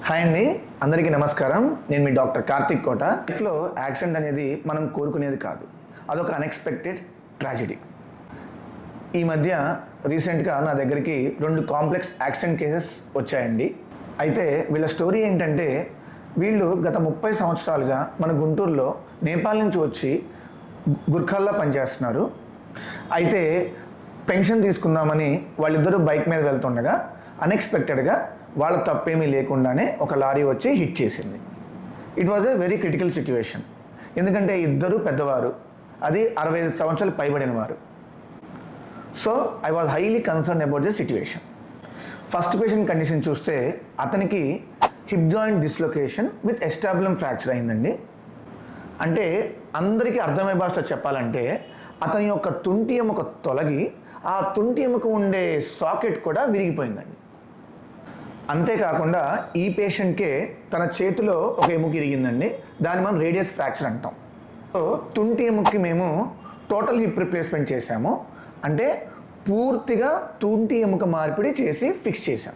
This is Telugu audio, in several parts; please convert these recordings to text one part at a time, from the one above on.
హాయ్ అండి, అందరికీ నమస్కారం. నేను మీ డాక్టర్ కార్తిక్ కోట. లైఫ్లో యాక్సిడెంట్ అనేది మనం కోరుకునేది కాదు, అదొక అన్ఎక్స్పెక్టెడ్ ట్రాజెడీ. ఈ మధ్య రీసెంట్గా నా దగ్గరికి 2 కాంప్లెక్స్ యాక్సిడెంట్ కేసెస్ వచ్చాయండి. అయితే వీళ్ళ స్టోరీ ఏంటంటే, వీళ్ళు గత 30 సంవత్సరాలుగా మన గుంటూరులో నేపాల్ నుంచి వచ్చి గుర్ఖాల్లో పనిచేస్తున్నారు. అయితే పెన్షన్ తీసుకుందామని వాళ్ళిద్దరూ బైక్ మీద వెళ్తుండగా అన్ఎక్స్పెక్టెడ్గా వాళ్ళ తప్పేమీ లేకుండానే ఒక లారీ వచ్చి హిట్ చేసింది. It was a very critical situation. ఎందుకంటే ఇద్దరు పెద్దవారు, అది 65 సంవత్సరాలు పైబడిన వారు. So I was highly concern about the situation. First patient condition చూస్తే అతనికి hip joint dislocation with acetabulum fracture అయిందండి. అంటే అందరికీ అర్థమయ్యే భాషలో చెప్పాలంటే, అతని యొక్క తుంటి ఎముక తొలగి ఆ తుంటి ఎముక ఉండే సాకెట్ కూడా విరిగిపోయిందండి. అంతేకాకుండా ఈ పేషెంట్కే తన చేతిలో ఒక ఎముక ఇరిగిందండి. దాన్ని మనం రేడియస్ ఫ్రాక్చర్ అంటాం. సో తుంటి ఎముకకి మేము టోటల్ హిప్ రిప్లేస్మెంట్ చేశాము. అంటే పూర్తిగా తుంటి ఎముక మార్పిడి చేసి ఫిక్స్ చేశాం.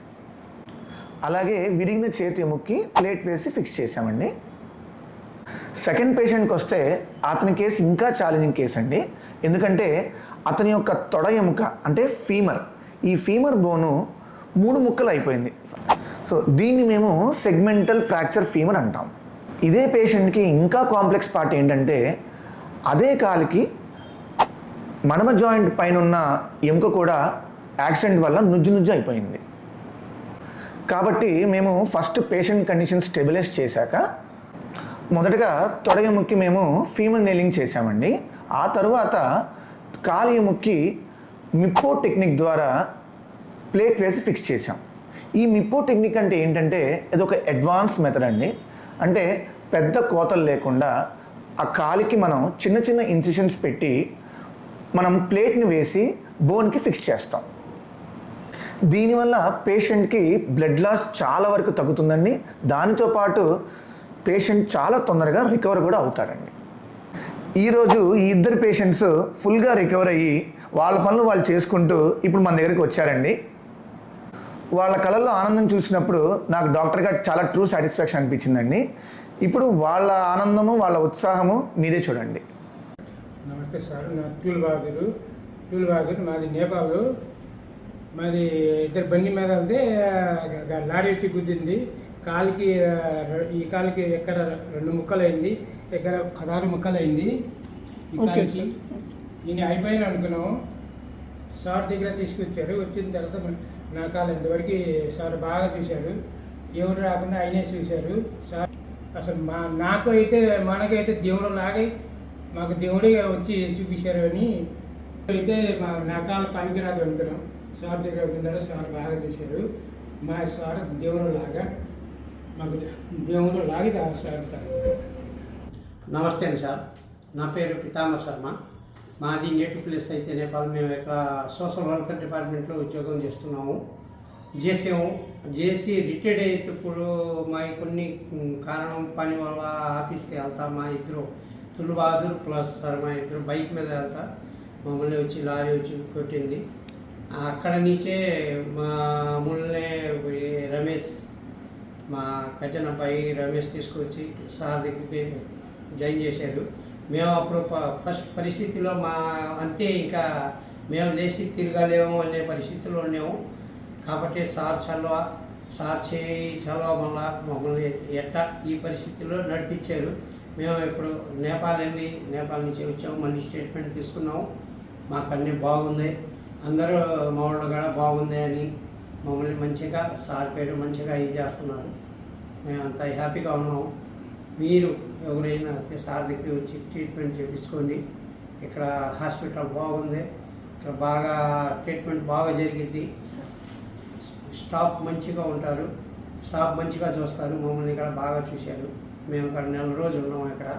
అలాగే విరిగిన చేతి ఎముకకి ప్లేట్ వేసి ఫిక్స్ చేశామండి. సెకండ్ పేషెంట్కి వస్తే అతని కేసు ఇంకా ఛాలెంజింగ్ కేసు అండి. ఎందుకంటే అతని యొక్క తొడ ఎముక అంటే ఫీమర్, ఈ ఫీమర్ బోను 3 ముక్కలు అయిపోయింది. సో దీన్ని మేము సెగ్మెంటల్ ఫ్రాక్చర్ ఫీమర్ అంటాం. ఇదే పేషెంట్కి ఇంకా కాంప్లెక్స్ పార్ట్ ఏంటంటే, అదే కాలికి మడమ జాయింట్ పైన ఉన్న ఎముక కూడా యాక్సిడెంట్ వల్ల నుజ్జు అయిపోయింది. కాబట్టి మేము ఫస్ట్ పేషెంట్ కండిషన్ స్టెబిలైజ్ చేశాక మొదటగా తొడ ఎముక్కి మేము ఫీమర్ నెయిలింగ్ చేశామండి. ఆ తరువాత కాలి ఎముక్కి మిప్పో టెక్నిక్ ద్వారా ప్లేట్ వేసి ఫిక్స్ చేసాం. ఈ మిప్పో టెక్నిక్ అంటే ఏంటంటే, ఇది ఒక అడ్వాన్స్ మెథడ్ అండి. అంటే పెద్ద కోతలు లేకుండా ఆ కాలికి మనం చిన్న చిన్న ఇన్సిషన్స్ పెట్టి మనం ప్లేట్ని వేసి బోన్కి ఫిక్స్ చేస్తాం. దీనివల్ల పేషెంట్కి బ్లడ్ లాస్ చాలా వరకు తగ్గుతుందండి. దానితో పాటు పేషెంట్ చాలా తొందరగా రికవర్ కూడా అవుతారండి. ఈరోజు ఈ ఇద్దరు పేషెంట్స్ ఫుల్గా రికవర్ అయ్యి వాళ్ళ పనులు వాళ్ళు చేసుకుంటూ ఇప్పుడు మన దగ్గరికి వచ్చారండి. వాళ్ళ కళల్లో ఆనందం చూసినప్పుడు నాకు డాక్టర్గా చాలా ట్రూ సాటిస్ఫాక్షన్ అనిపించిందండి. ఇప్పుడు వాళ్ళ ఆనందము, వాళ్ళ ఉత్సాహము మీరే చూడండి. నమస్తే సార్, నా ట్యూల్ బహదూర్, మాది నేపాల్. మాది ఇద్దరు బండి మీద వెళ్తే లారీ వచ్చి గుద్దింది. కాలికి ఈ కాలికి ఎక్కడ 2 ముక్కలు అయింది, ఎక్కడ 16 ముక్కలు అయింది. ఈ కాలికి నేను అయిపోయాను అనుకున్నాము. సార్ దగ్గర తీసుకొచ్చారు. వచ్చిన తర్వాత నా కాలు ఇంతవరకు సార్ బాగా చూశారు. ఎవరు రాకుండా ఆయనే చూశారు. సార్ అసలు మనకైతే దేవుడు లాగే మాకు దేవుడే వచ్చి చూపించారు అని అయితే నా కాలు పనికిరాదు అనుకున్నాం. సార్ దగ్గర వచ్చిన తర్వాత సార్ బాగా చూశారు. మా సార్ దేవుడు లాగా మాకు దేవుడు లాగే సార్. నమస్తే అండి సార్, నా పేరు పితాంబర శర్మ. మాది నేటివ్ ప్లేస్ అయితే నేపాల్. మేము ఇక్కడ సోషల్ వెల్ఫేర్ డిపార్ట్మెంట్లో ఉద్యోగం చేస్తున్నాము. చేసి రిటైర్డ్ అయ్యేటప్పుడు మా కొన్ని కారణం పని వల్ల ఆఫీస్కి వెళ్తా. మా ఇద్దరు తులు బహదూర్ ప్లస్ సార్ మా ఇద్దరు బైక్ మీద వెళ్తా. మమ్మల్ని వచ్చి లారీ వచ్చి కొట్టింది. అక్కడ నుంచే మామూలనే రమేష్, మా కజన్ అబ్బాయి రమేష్ తీసుకొచ్చి సార్ దగ్గరికి జాయిన్ చేశారు. మేము అప్పుడు ఫస్ట్ పరిస్థితిలో అంతే, ఇంకా మేము లేచి తిరగలేము అనే పరిస్థితిలో ఉన్నాము. కాబట్టి సార్ చేయి చలవ మమ్మల్ని ఎట్టా ఈ పరిస్థితిలో నడిపించారు. మేము ఇప్పుడు నేపాల్ నుంచి వచ్చాము. మళ్ళీ స్టేట్మెంట్ తీసుకున్నాము. మాకు అన్నీ బాగుంది, అందరూ మా వాళ్ళు కూడా బాగుంది అని మమ్మల్ని మంచిగా సార్ పేరు మంచిగా ఇది చేస్తున్నారు. మేము అంత హ్యాపీగా ఉన్నాము. మీరు ఎవరైనా సార్ దగ్గర వచ్చి ట్రీట్మెంట్ చేయించుకోండి. ఇక్కడ హాస్పిటల్ బాగుంది, ఇక్కడ బాగా ట్రీట్మెంట్ బాగా జరిగిద్ది. స్టాఫ్ మంచిగా ఉంటారు, స్టాఫ్ మంచిగా చూస్తారు. మమ్మల్ని ఇక్కడ బాగా చూశారు. మేము ఇక్కడ 4 రోజులు ఉన్నాము ఇక్కడ.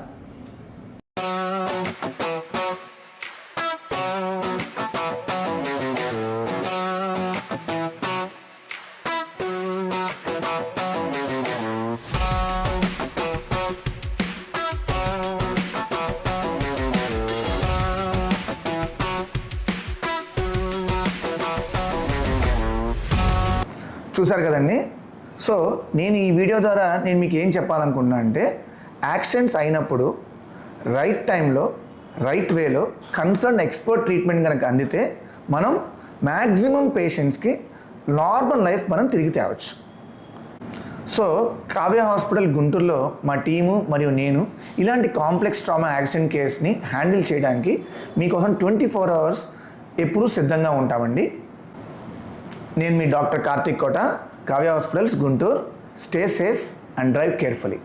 చూసారు కదండి. సో నేను ఈ వీడియో ద్వారా నేను మీకు ఏం చెప్పాలనుకున్నా అంటే యాక్సిడెంట్స్ అయినప్పుడు రైట్ టైంలో రైట్ వేలో కన్సర్న్ ఎక్స్పర్ట్ ట్రీట్మెంట్ కనుక అందితే మనం మ్యాక్సిమం పేషెంట్స్కి నార్మల్ లైఫ్ మనం తిరిగి తేవచ్చు. సో కావ్య హాస్పిటల్ గుంటూరులో మా టీము మరియు నేను ఇలాంటి కాంప్లెక్స్ ట్రామా యాక్సిడెంట్ కేస్ని హ్యాండిల్ చేయడానికి మీకోసం 24 hours ఎప్పుడూ సిద్ధంగా ఉంటామండి. నేను మీ doctor Karthik Kota, Kavya hospitals Guntur. Stay safe and drive carefully.